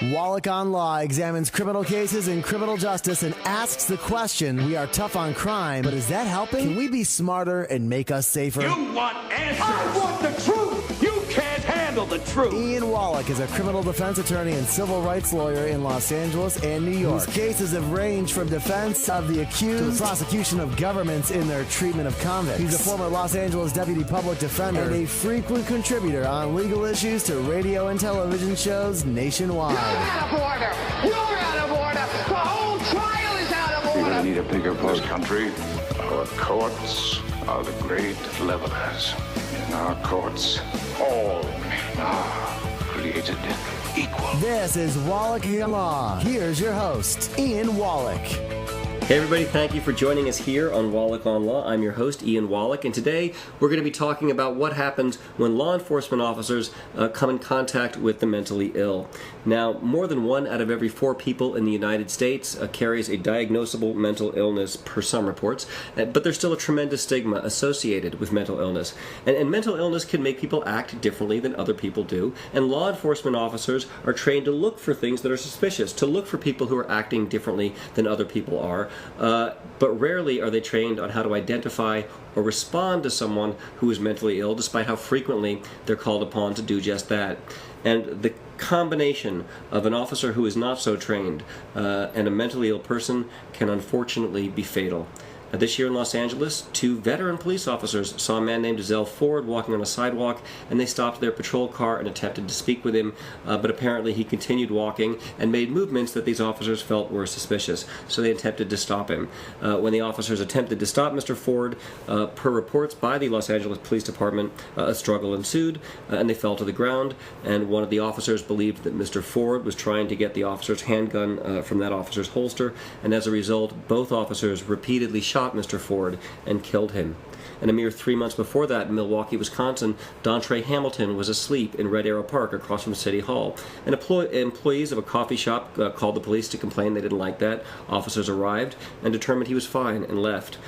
Wallach on Law examines criminal cases and criminal justice and asks the question, we are tough on crime, but is that helping? Can we be smarter and make us safer? You want answers! I want the truth! You can't handle the truth! Ian Wallach is a criminal defense attorney and civil rights lawyer in Los Angeles and New York. His cases have ranged from defense of the accused to the prosecution of governments in their treatment of convicts. He's a former Los Angeles deputy public defender and a frequent contributor on legal issues to radio and television shows nationwide. You're out of order! You're out of order! The whole trial is out of order! We're going to need a bigger this country. Our courts are the great levelers. In our courts, all men are created equal. This is Wallach on Law. Here's your host, Ian Wallach. Hey everybody, thank you for joining us here on Wallach on Law. I'm your host, Ian Wallach, and today we're going to be talking about what happens when law enforcement officers come in contact with the mentally ill. Now, more than 1 out of every 4 people in the United States carries a diagnosable mental illness per some reports, but there's still a tremendous stigma associated with mental illness. And mental illness can make people act differently than other people do, and law enforcement officers are trained to look for things that are suspicious, to look for people who are acting differently than other people are. But rarely are they trained on how to identify or respond to someone who is mentally ill, despite how frequently they're called upon to do just that. And the combination of an officer who is not so trained and a mentally ill person can unfortunately be fatal. This year in Los Angeles, 2 veteran police officers saw a man named Zell Ford walking on a sidewalk, and they stopped their patrol car and attempted to speak with him, but apparently he continued walking and made movements that these officers felt were suspicious, so they attempted to stop him. When the officers attempted to stop Mr. Ford, per reports by the Los Angeles Police Department, a struggle ensued, and they fell to the ground, and one of the officers believed that Mr. Ford was trying to get the officer's handgun from that officer's holster, and as a result, both officers repeatedly shot Mr. Ford and killed him. And a mere 3 months before that, in Milwaukee, Wisconsin, Dontre Hamilton was asleep in Red Arrow Park across from City Hall. And employees of a coffee shop called the police to complain they didn't like that. Officers arrived and determined he was fine and left.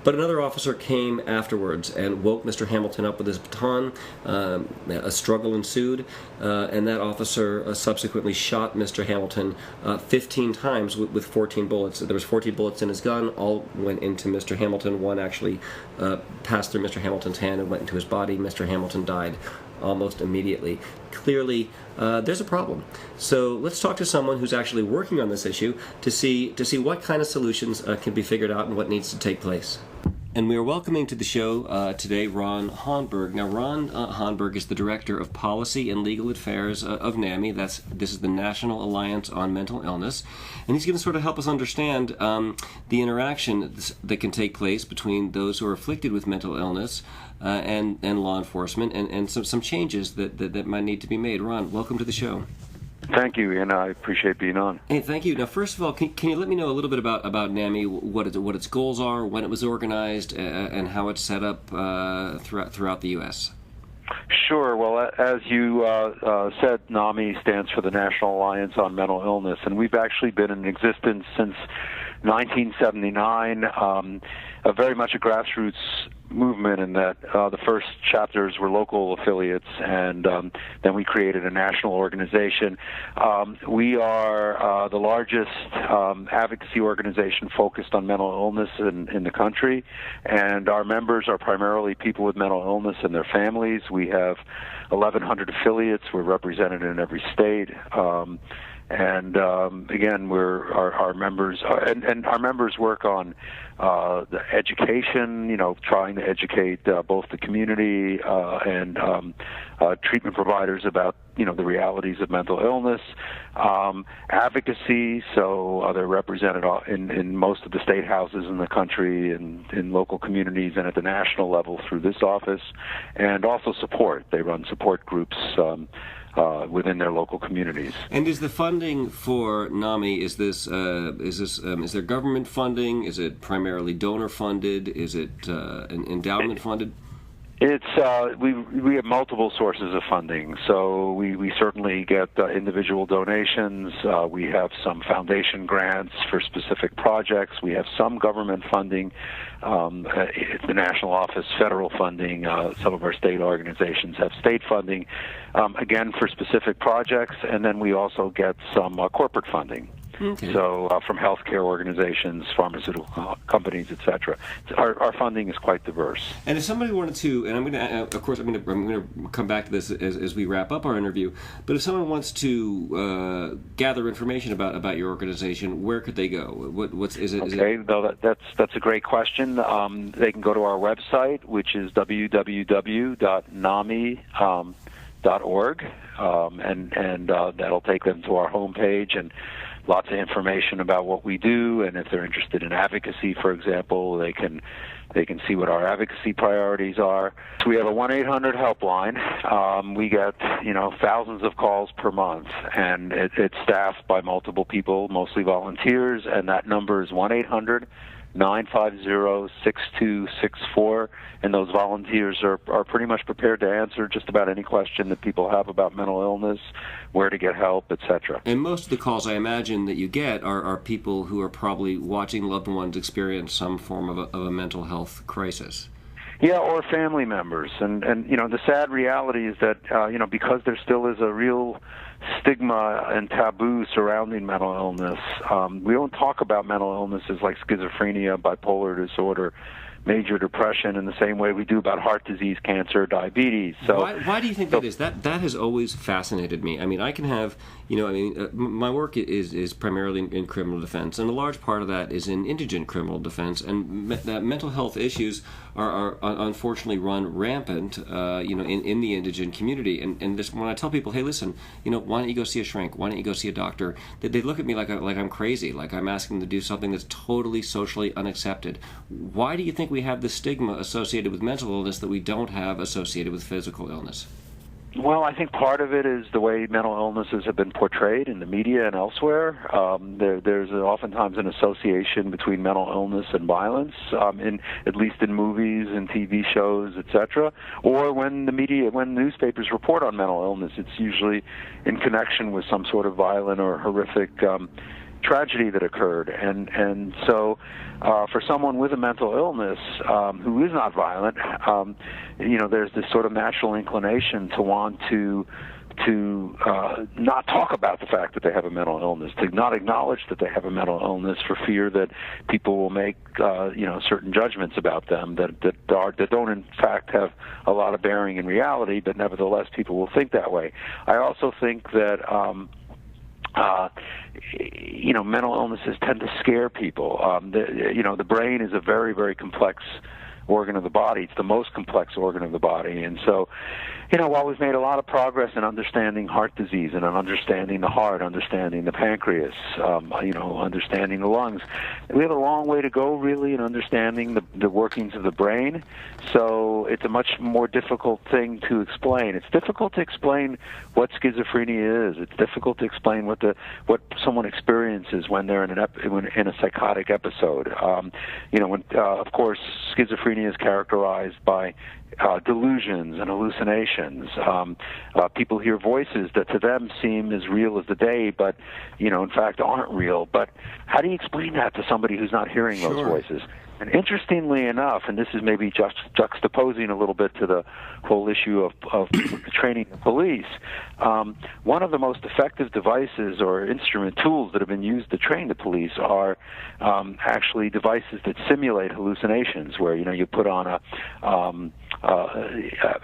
But another officer came afterwards and woke Mr. Hamilton up with his baton. A struggle ensued, and that officer subsequently shot Mr. Hamilton 15 times with 14 bullets. There was 14 bullets in his gun. All went into Mr. Hamilton. One actually passed through Mr. Hamilton's hand and went into his body. Mr. Hamilton died almost immediately. Clearly, there's a problem. So let's talk to someone who's actually working on this issue to see what kind of solutions can be figured out and what needs to take place. And we are welcoming to the show today Ron Honberg. Now, Ron Honberg is the Director of Policy and Legal Affairs of NAMI. This is the National Alliance on Mental Illness. And he's going to sort of help us understand the interaction that can take place between those who are afflicted with mental illness and law enforcement and some changes that might need to be made. Ron, welcome to the show. Thank you, and I appreciate being on. Hey, thank you. Now, first of all, can you let me know a little bit about NAMI, what its goals are, when it was organized, and how it's set up throughout the U.S.? Sure. Well, as you said, NAMI stands for the National Alliance on Mental Illness, and we've actually been in existence since 1979, very much a grassroots movement in that the first chapters were local affiliates, and then we created a national organization. We are the largest advocacy organization focused on mental illness in the country, and our members are primarily people with mental illness and their families. We have 1,100 affiliates. We're represented in every state. And again, our members and our members work on the education, trying to educate both the community and treatment providers about the realities of mental illness, advocacy. So they're represented in most of the state houses in the country and in local communities and at the national level through this office, and also support. They run support groups within their local communities. And is the funding for NAMI, is there government funding? Is it primarily donor funded? Is it endowment funded? It's we have multiple sources of funding. So we certainly get individual donations. We have some foundation grants for specific projects. We have some government funding, the national office, federal funding. Some of our state organizations have state funding, again for specific projects, and then we also get some corporate funding. Okay. So from healthcare organizations, pharmaceutical companies, etc. Our funding is quite diverse. And if somebody wanted to, and I'm going to, of course, I'm going to come back to this as we wrap up our interview. But if someone wants to gather information about your organization, where could they go? What's is it? Okay, no, that's a great question. They can go to our website, which is www.nami.org, and that'll take them to our homepage and lots of information about what we do, and if they're interested in advocacy, for example, they can see what our advocacy priorities are. So we have a 1-800 helpline. We get thousands of calls per month, and it's staffed by multiple people, mostly volunteers, and that number is 1-800-950-6264, and those volunteers are pretty much prepared to answer just about any question that people have about mental illness, where to get help, etc. And most of the calls, I imagine, that you get are people who are probably watching loved ones experience some form of a mental health crisis. Yeah, or family members. And the sad reality is that, because there still is a real stigma and taboo surrounding mental illness, we don't talk about mental illnesses like schizophrenia, bipolar disorder, major depression in the same way we do about heart disease, cancer, diabetes. So why do you think that is? That has always fascinated me. I mean, I can have, my work is primarily in criminal defense, and a large part of that is in indigent criminal defense, and mental health issues are unfortunately run rampant, in the indigent community. And this, when I tell people, hey, listen, why don't you go see a shrink? Why don't you go see a doctor? They look at me like I'm crazy, like I'm asking them to do something that's totally socially unaccepted. Why do you think we have the stigma associated with mental illness that we don't have associated with physical illness? Well, I think part of it is the way mental illnesses have been portrayed in the media and elsewhere. There's oftentimes an association between mental illness and violence, at least in movies and TV shows, etc. Or when newspapers report on mental illness, it's usually in connection with some sort of violent or horrific tragedy that occurred, and so for someone with a mental illness who is not violent, there's this sort of natural inclination to want to not talk about the fact that they have a mental illness, to not acknowledge that they have a mental illness for fear that people will make certain judgments about them that don't in fact have a lot of bearing in reality, but nevertheless people will think that way. I also think that mental illnesses tend to scare people. The brain is a very, very complex organ of the body. It's the most complex organ of the body. And so, while we've made a lot of progress in understanding heart disease and in understanding the heart, understanding the pancreas, understanding the lungs, we have a long way to go, really, in understanding the workings of the brain. So it's a much more difficult thing to explain. It's difficult to explain what schizophrenia is. It's difficult to explain what someone experiences when they're in a psychotic episode. Of course, schizophrenia is characterized by delusions and hallucinations. People hear voices that to them seem as real as the day, but in fact aren't real. But how do you explain that to somebody who's not hearing those voices? And interestingly enough, and this is maybe just juxtaposing a little bit to the whole issue of training the police, one of the most effective devices or instrument tools that have been used to train the police are actually devices that simulate hallucinations, where you put on a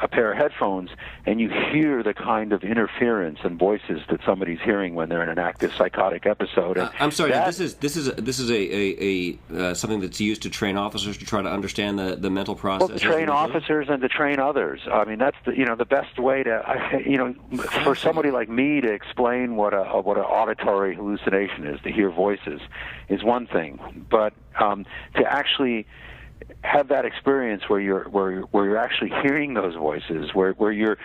pair of headphones and you hear the kind of interference and voices that somebody's hearing when they're in an active psychotic episode. I'm sorry. This is a something that's used to train officers to try to understand the mental process. Well, to train officers and to train others. I mean, that's the best way to for somebody like me to explain what an auditory hallucination is, to hear voices, is one thing, but to actually have that experience where you're actually hearing those voices, where you're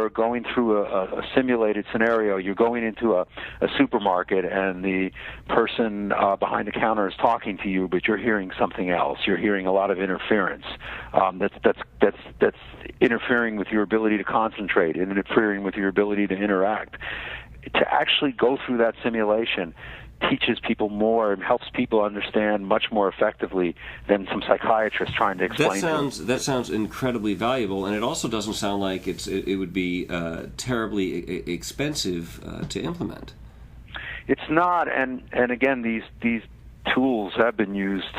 going through a simulated scenario. You're going into a supermarket and the person behind the counter is talking to you, but you're hearing something else. You're hearing a lot of interference. That's interfering with your ability to concentrate, interfering with your ability to interact. To actually go through that simulation teaches people more and helps people understand much more effectively than some psychiatrist trying to explain. That sounds incredibly valuable, and it also doesn't sound like it would be terribly expensive to implement. It's not, and again, these tools have been used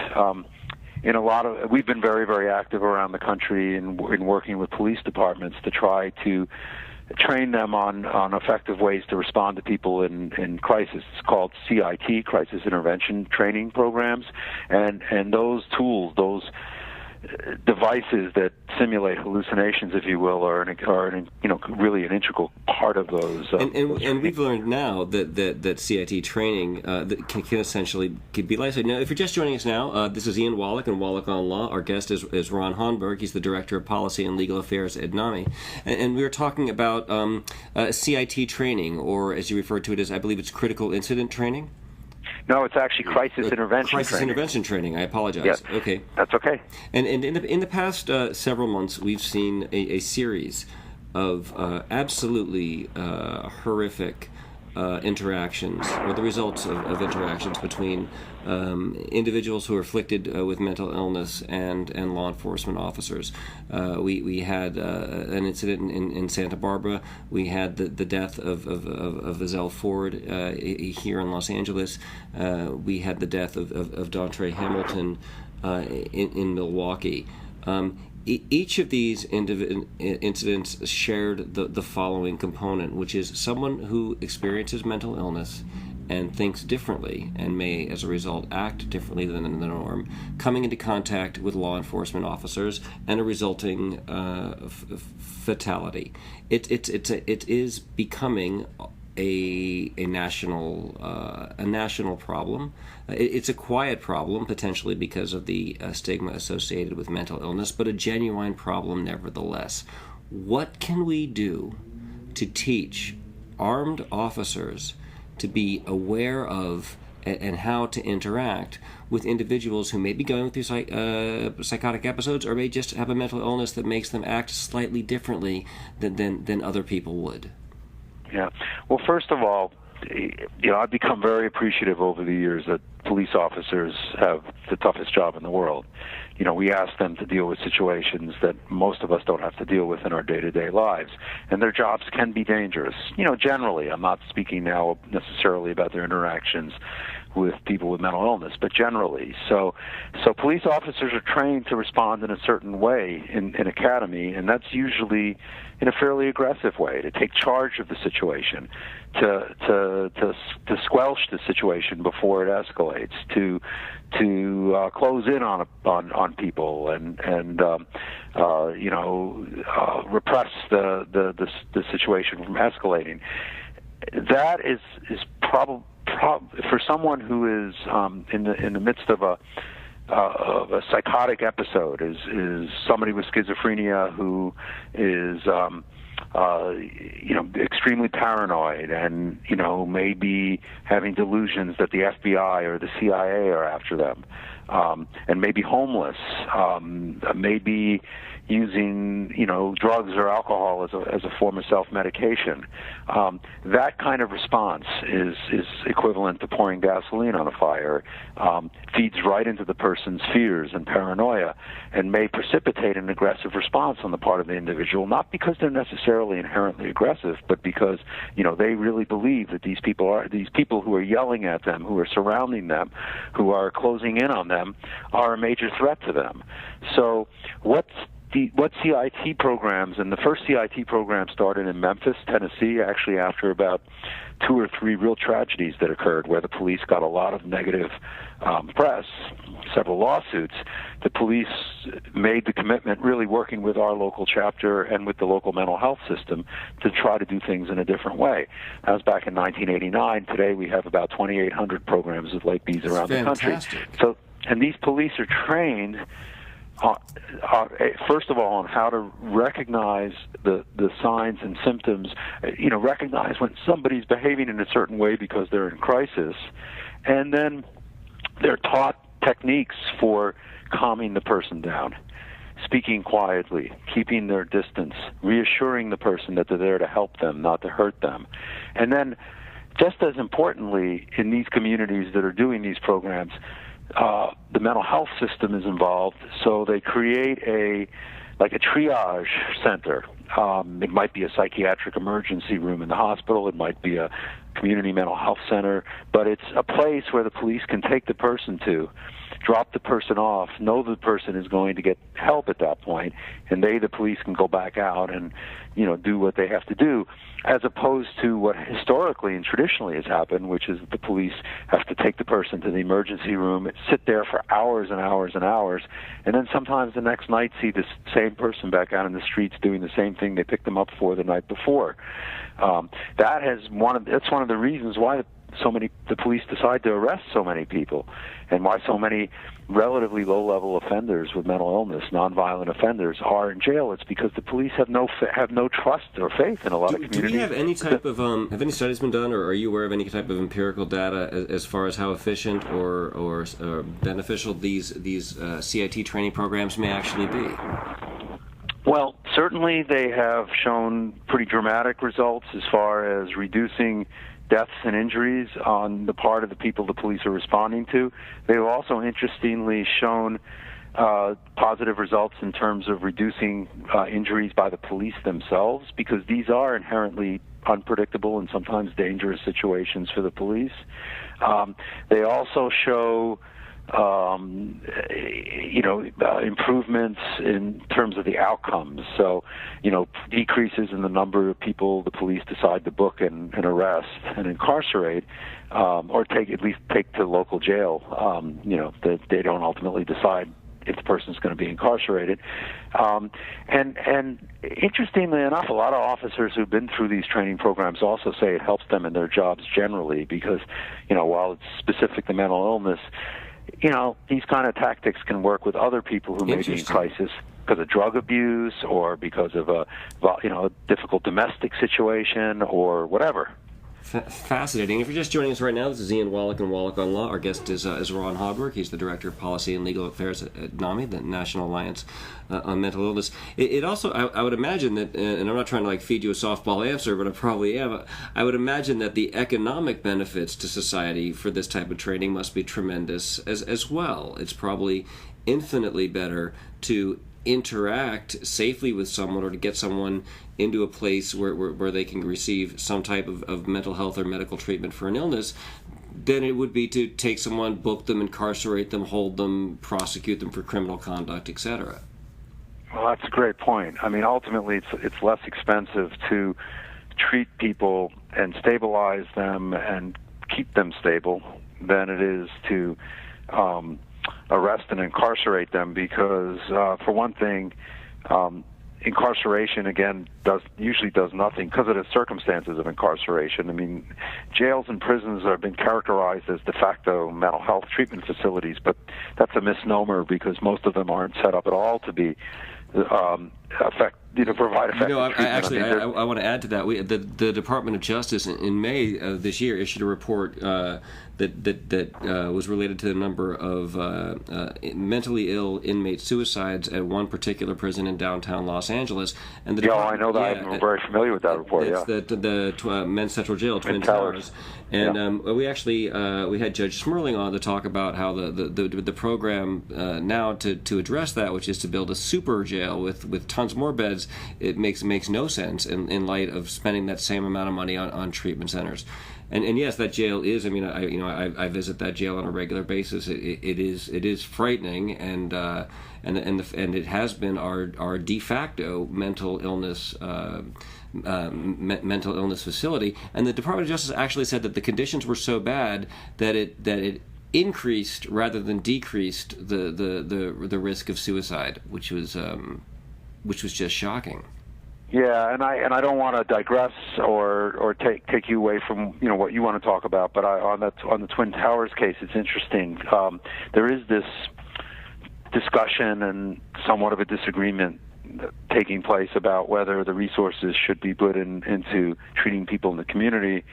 in a lot of. We've been very, very active around the country in working with police departments to try to train them on effective ways to respond to people in crisis. It's called CIT, Crisis Intervention Training Programs, and those tools, those devices that simulate hallucinations, if you will, are really an integral part of those. And we've learned now that CIT training that can essentially be life-saving. Now, if you're just joining us now, this is Ian Wallach and Wallach on Law. Our guest is Ron Honberg. He's the Director of Policy and Legal Affairs at NAMI. And we were talking about CIT training, or as you referred to it as, I believe it's critical incident training? No, it's actually crisis intervention training. Intervention training. I apologize. Yes. Okay. That's okay. And in the past several months, we've seen a series of absolutely horrific interactions, or the results of interactions between individuals who are afflicted with mental illness and law enforcement officers. We had an incident in Santa Barbara. We had the death of Azelle Ford here in Los Angeles. We had the death of Dontre Hamilton in Milwaukee. Each of these incidents shared the following component, which is someone who experiences mental illness and thinks differently and may, as a result, act differently than the norm, coming into contact with law enforcement officers and a resulting fatality. It is becoming a national problem. It's a quiet problem, potentially because of the stigma associated with mental illness, but a genuine problem nevertheless. What can we do to teach armed officers to be aware of and how to interact with individuals who may be going through psychotic episodes, or may just have a mental illness that makes them act slightly differently than other people would? Yeah. Well, first of all, I've become very appreciative over the years that police officers have the toughest job in the world. We ask them to deal with situations that most of us don't have to deal with in our day-to-day lives, and their jobs can be dangerous. Generally, I'm not speaking now necessarily about their interactions with people with mental illness, but generally. So police officers are trained to respond in a certain way in academy, and that's usually in a fairly aggressive way, to take charge of the situation, to squelch the situation before it escalates, to close in on people and repress the situation from escalating. That is probably for someone who is in the midst of a psychotic episode, is somebody with schizophrenia who is extremely paranoid and maybe having delusions that the FBI or the CIA are after them, and maybe homeless, maybe using drugs or alcohol as a form of self-medication. That kind of response is equivalent to pouring gasoline on a fire, feeds right into the person's fears and paranoia, and may precipitate an aggressive response on the part of the individual, not because they're necessarily inherently aggressive, but because they really believe that these people who are yelling at them, who are surrounding them, who are closing in on them, are a major threat to them. So what CIT programs, and the first CIT program started in Memphis, Tennessee, actually after about 2 or 3 real tragedies that occurred where the police got a lot of negative press, several lawsuits. The police made the commitment, really working with our local chapter and with the local mental health system, to try to do things in a different way. That was back in 1989. Today we have about 2,800 programs like these around the country. And these police are trained, first of all, on how to recognize the signs and symptoms, recognize when somebody's behaving in a certain way because they're in crisis. And then they're taught techniques for calming the person down, speaking quietly, keeping their distance, reassuring the person that they're there to help them, not to hurt them. And then, just as importantly, in these communities that are doing these programs, the mental health system is involved, so they create a triage center. It might be a psychiatric emergency room in the hospital. It might be a community mental health center. But it's a place where the police can take the person to, drop the person off, know the person is going to get help at that point, and the police can go back out and, do what they have to do, as opposed to what historically and traditionally has happened, which is the police have to take the person to the emergency room, sit there for hours and hours and hours, and then sometimes the next night see this same person back out in the streets doing the same thing they picked them up for the night before. That's one of the reasons why the police decide to arrest so many people, and why so many relatively low-level offenders with mental illness, nonviolent offenders, are in jail. It's because the police have no trust or faith in a lot of communities. Do we have any type of have any studies been done, or are you aware of any type of empirical data as far as how efficient or beneficial these CIT training programs may actually be? Well, certainly they have shown pretty dramatic results as far as reducing deaths and injuries on the part of the people the police are responding to. They've also, interestingly, shown positive results in terms of reducing injuries by the police themselves, because these are inherently unpredictable and sometimes dangerous situations for the police. They also show improvements in terms of the outcomes. So, decreases in the number of people the police decide to book and arrest and incarcerate, or at least take to local jail. That they don't ultimately decide if the person's going to be incarcerated. And interestingly enough, a lot of officers who've been through these training programs also say it helps them in their jobs generally, because, while it's specific to mental illness, these kind of tactics can work with other people who may be in crisis because of drug abuse or because of a difficult domestic situation or whatever. Fascinating. If you're just joining us right now, this is Ian Wallach and Wallach on Law. Our guest is Ron Hodberg. He's the Director of Policy and Legal Affairs at NAMI, the National Alliance on Mental Illness. It also, I would imagine that, and I'm not trying to feed you a softball answer, but I probably am, I would imagine that the economic benefits to society for this type of training must be tremendous as well. It's probably infinitely better to interact safely with someone, or to get someone into a place where they can receive some type of mental health or medical treatment for an illness, than it would be to take someone, book them, incarcerate them, hold them, prosecute them for criminal conduct, etc. Well, that's a great point. I mean, ultimately, it's less expensive to treat people and stabilize them and keep them stable than it is to arrest and incarcerate them, because, for one thing, incarceration, again, usually does nothing because of the circumstances of incarceration. I mean, jails and prisons have been characterized as de facto mental health treatment facilities, but that's a misnomer, because most of them aren't set up at all to be provide effective treatment. I want to add to that. The Department of Justice in May of this year issued a report that was related to the number of mentally ill inmate suicides at one particular prison in downtown Los Angeles. And I know that. I'm very familiar with that report. It's the Men's Central Jail, Twin Towers. And we actually we had Judge Smerling on to talk about how the program now to address that, which is to build a super jail with tons more beds, it makes no sense in light of spending that same amount of money on treatment centers. And yes, that jail is. I mean, I visit that jail on a regular basis. It is frightening, and it has been our de facto mental illness facility. And the Department of Justice actually said that the conditions were so bad that it increased rather than decreased the risk of suicide, which was just shocking. Yeah, and I don't want to digress or take you away from what you want to talk about, but on the Twin Towers case, it's interesting. There is this discussion and somewhat of a disagreement taking place about whether the resources should be put into treating people in the community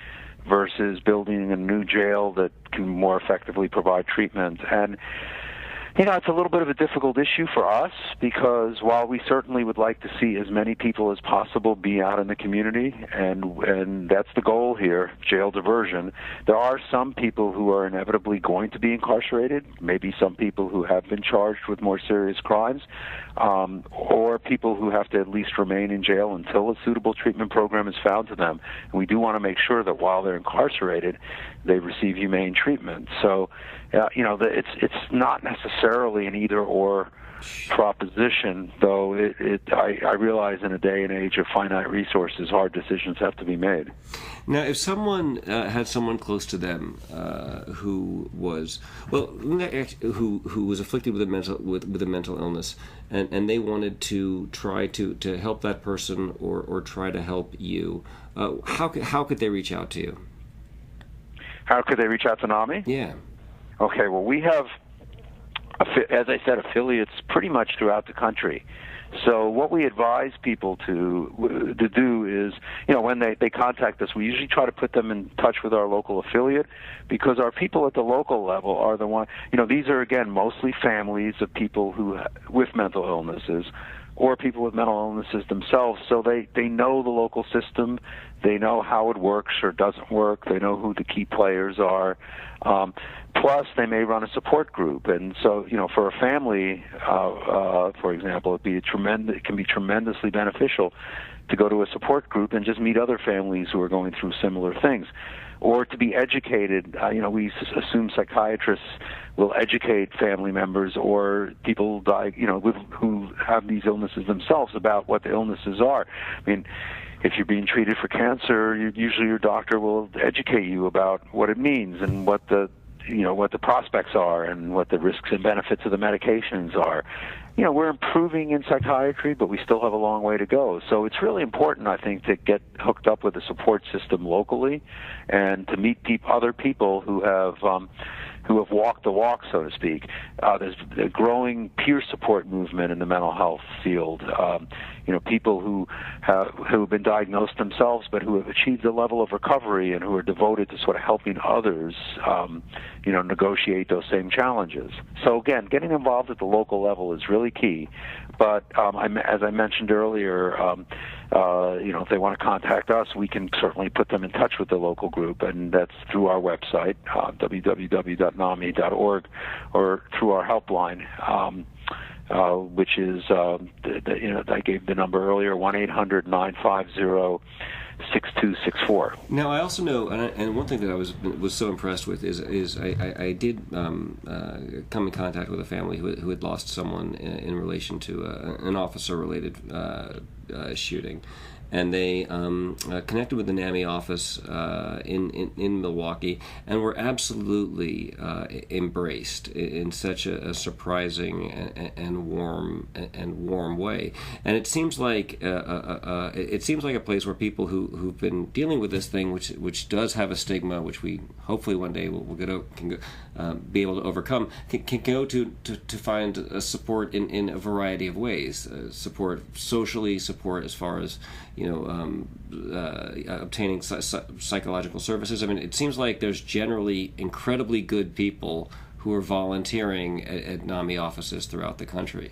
versus building a new jail that can more effectively provide treatment. And it's a little bit of a difficult issue for us because while we certainly would like to see as many people as possible be out in the community, and that's the goal here, jail diversion, there are some people who are inevitably going to be incarcerated, maybe some people who have been charged with more serious crimes, or people who have to at least remain in jail until a suitable treatment program is found to them. And we do want to make sure that while they're incarcerated, they receive humane treatment. So, it's not necessarily an either-or proposition, though I realize in a day and age of finite resources, hard decisions have to be made. Now, if someone had someone close to them who was afflicted with a mental illness, and they wanted to try to help that person or try to help you, how could they reach out to you? How could they reach out to NAMI? Yeah. Okay, well, we have, as I said, affiliates pretty much throughout the country. So what we advise people to do is, when they contact us, we usually try to put them in touch with our local affiliate because our people at the local level are the one, these are, again, mostly families of people with mental illnesses or people with mental illnesses themselves. So they know the local system. They know how it works or doesn't work. They know who the key players are. Plus, they may run a support group. And so, for a family, for example, it can be tremendously beneficial to go to a support group and just meet other families who are going through similar things. Or to be educated, we assume psychiatrists will educate family members or people who have these illnesses themselves about what the illnesses are. I mean, if you're being treated for cancer, usually your doctor will educate you about what it means and what the prospects are and what the risks and benefits of the medications are. We're improving in psychiatry, but we still have a long way to go. So it's really important, I think, to get hooked up with a support system locally and to meet other people who have walked the walk, so to speak. There's a growing peer support movement in the mental health field. People who have been diagnosed themselves, but who have achieved a level of recovery and who are devoted to sort of helping others, negotiate those same challenges. So again, getting involved at the local level is really key. But as I mentioned earlier, if they want to contact us, we can certainly put them in touch with the local group, and that's through our website, www.nami.org, or through our helpline, which is, I gave the number earlier, 1-800-950-6264. Now, I also know, and one thing that I was so impressed with is I did come in contact with a family who had lost someone in relation to an officer-related shooting. And they connected with the NAMI office in Milwaukee, and were absolutely embraced in such a surprising and warm way. And it seems like a place where people who've been dealing with this thing, which does have a stigma, which we hopefully one day can be able to overcome, can go to find support in a variety of ways. Support socially, support as far as obtaining psychological services. I mean, it seems like there's generally incredibly good people who are volunteering at NAMI offices throughout the country.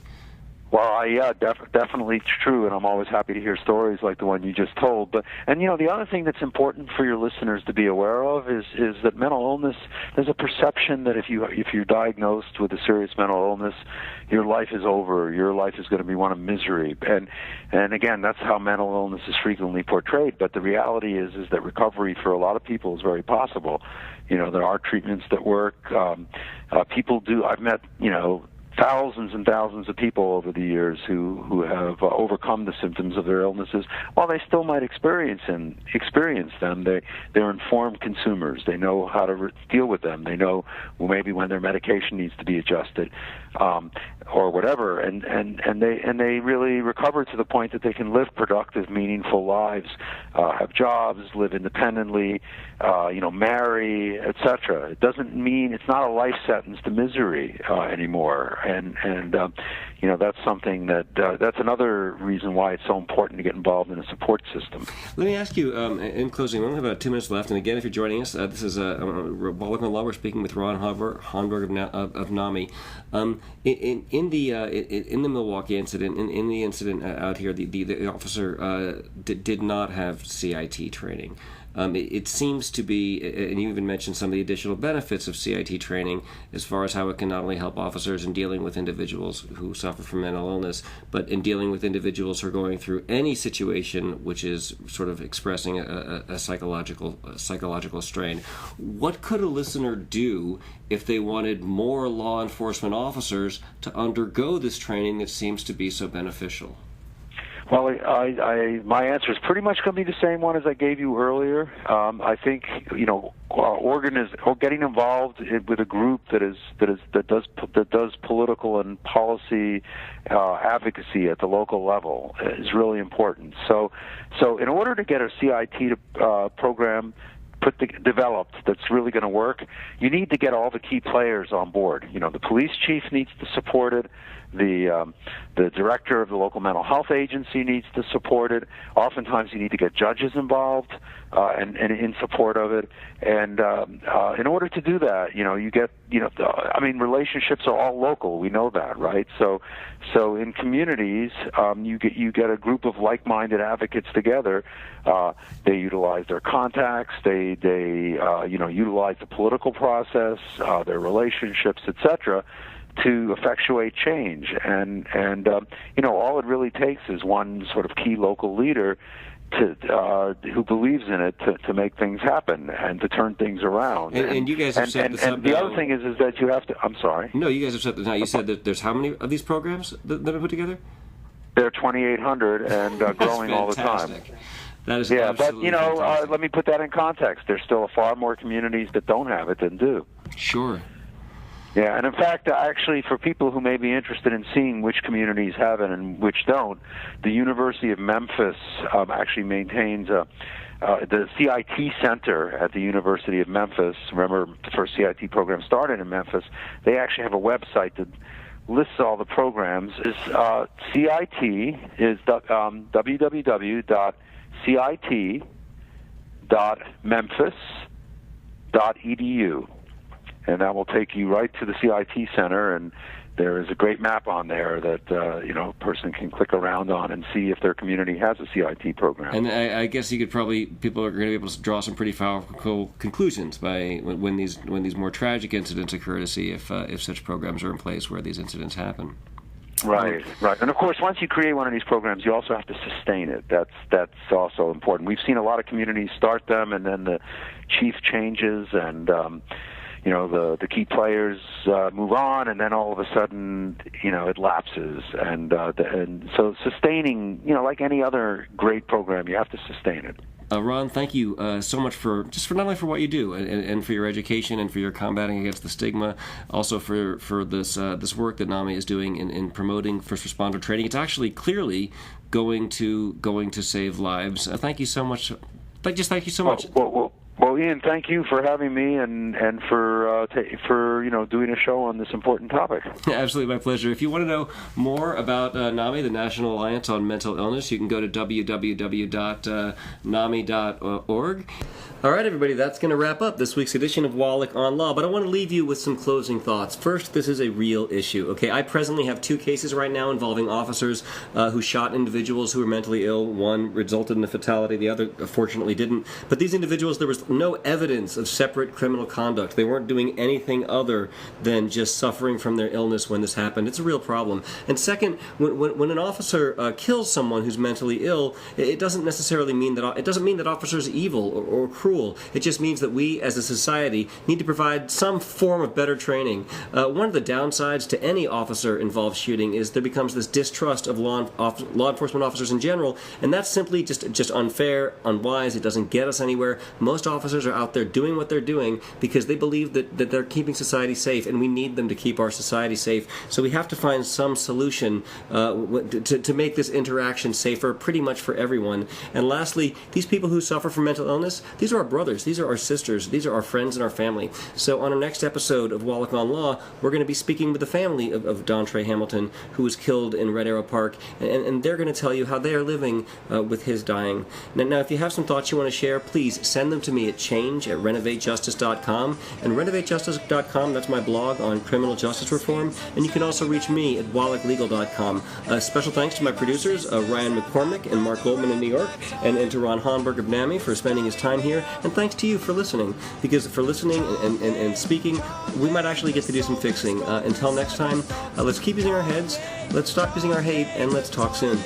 Well, yeah, definitely true, and I'm always happy to hear stories like the one you just told. And the other thing that's important for your listeners to be aware of is that mental illness. There's a perception that if you're diagnosed with a serious mental illness, your life is over. Your life is going to be one of misery. And again, that's how mental illness is frequently portrayed. But the reality is that recovery for a lot of people is very possible. There are treatments that work. People do. I've met thousands and thousands of people over the years who have overcome the symptoms of their illnesses. While they still might experience them, they're informed consumers. They know how to deal with them. They know maybe when their medication needs to be adjusted, or whatever, and they really recover to the point that they can live productive, meaningful lives, have jobs, live independently, marry, etc. It doesn't mean it's not a life sentence to misery anymore, and that's something that's another reason why it's so important to get involved in a support system. Let me ask you, in closing, we only have about 2 minutes left, and again, if you're joining us, this is Wallach on Law. We're speaking with Ron Honberg of NAMI. In the Milwaukee incident, in the incident out here, the officer did not have CIT training. It seems to be, and you even mentioned some of the additional benefits of CIT training as far as how it can not only help officers in dealing with individuals who suffer from mental illness, but in dealing with individuals who are going through any situation which is sort of expressing a psychological strain. What could a listener do if they wanted more law enforcement officers to undergo this training that seems to be so beneficial? Well, my answer is pretty much going to be the same one as I gave you earlier. I think getting involved with a group that does political and policy advocacy at the local level is really important. So in order to get a CIT program developed that's really going to work, you need to get all the key players on board. The police chief needs to support it. The director of the local mental health agency needs to support it. Oftentimes, you need to get judges involved and in support of it. And in order to do that, relationships are all local. We know that, right? So in communities, you get a group of like-minded advocates together. They utilize their contacts. They utilize the political process, their relationships, etc., to effectuate change, and all it really takes is one sort of key local leader who believes in it to make things happen and to turn things around. And you guys have set this up. And the other thing is that you have to. I'm sorry. No, you guys have set this. Now you said that there's how many of these programs that are put together? There are 2,800 and growing all the time. That is but let me put that in context. There's still far more communities that don't have it than do. Sure. Yeah, and in fact, actually, for people who may be interested in seeing which communities have it and which don't, the University of Memphis actually maintains the CIT Center at the University of Memphis. Remember, the first CIT program started in Memphis. They actually have a website that lists all the programs. CIT is www.cit.memphis.edu. And that will take you right to the CIT Center, and there is a great map on there that a person can click around on and see if their community has a CIT program. And I guess people are going to be able to draw some pretty powerful conclusions by when these more tragic incidents occur, to see if such programs are in place where these incidents happen. Right. And of course, once you create one of these programs, you also have to sustain it. That's also important. We've seen a lot of communities start them, and then the chief changes, and the key players move on, and then all of a sudden, it lapses. And so sustaining, like any other great program, you have to sustain it. Ron, thank you so much for not only for what you do and for your education and for your combating against the stigma, also for this work that NAMI is doing in promoting first responder training. It's actually clearly going to save lives. Thank you so much. Thank you so much. Well, Ian, thank you for having me and for doing a show on this important topic. Absolutely, my pleasure. If you want to know more about NAMI, the National Alliance on Mental Illness, you can go to www.nami.org. All right, everybody, that's going to wrap up this week's edition of Wallach on Law, but I want to leave you with some closing thoughts. First, this is a real issue. Okay, I presently have 2 cases right now involving officers who shot individuals who were mentally ill. One resulted in a fatality, the other fortunately didn't. But these individuals, there was no evidence of separate criminal conduct. They weren't doing anything other than just suffering from their illness when this happened. It's a real problem. And second, when an officer kills someone who's mentally ill, it doesn't necessarily mean that officers are evil or cruel. cruel. It just means that we, as a society, need to provide some form of better training. One of the downsides to any officer-involved shooting is there becomes this distrust of law enforcement officers in general, and that's simply just unfair, unwise. It doesn't get us anywhere. Most officers are out there doing what they're doing because they believe that they're keeping society safe, and we need them to keep our society safe. So we have to find some solution to make this interaction safer pretty much for everyone. And lastly, these people who suffer from mental illness, these are our brothers, these are our sisters, these are our friends and our family. So on our next episode of Wallach on Law, we're going to be speaking with the family of Dontre Hamilton, who was killed in Red Arrow Park, and they're going to tell you how they are living with his dying. Now, if you have some thoughts you want to share, please send them to me at change@renovatejustice.com. And renovatejustice.com, that's my blog on criminal justice reform. And you can also reach me at wallachlegal.com. Special thanks to my producers, Ryan McCormick and Mark Goldman in New York, and to Ron Honberg of NAMI for spending his time here. And thanks to you for listening, because for listening and speaking, we might actually get to do some fixing. Until next time, let's keep using our heads, let's stop using our hate, and let's talk soon.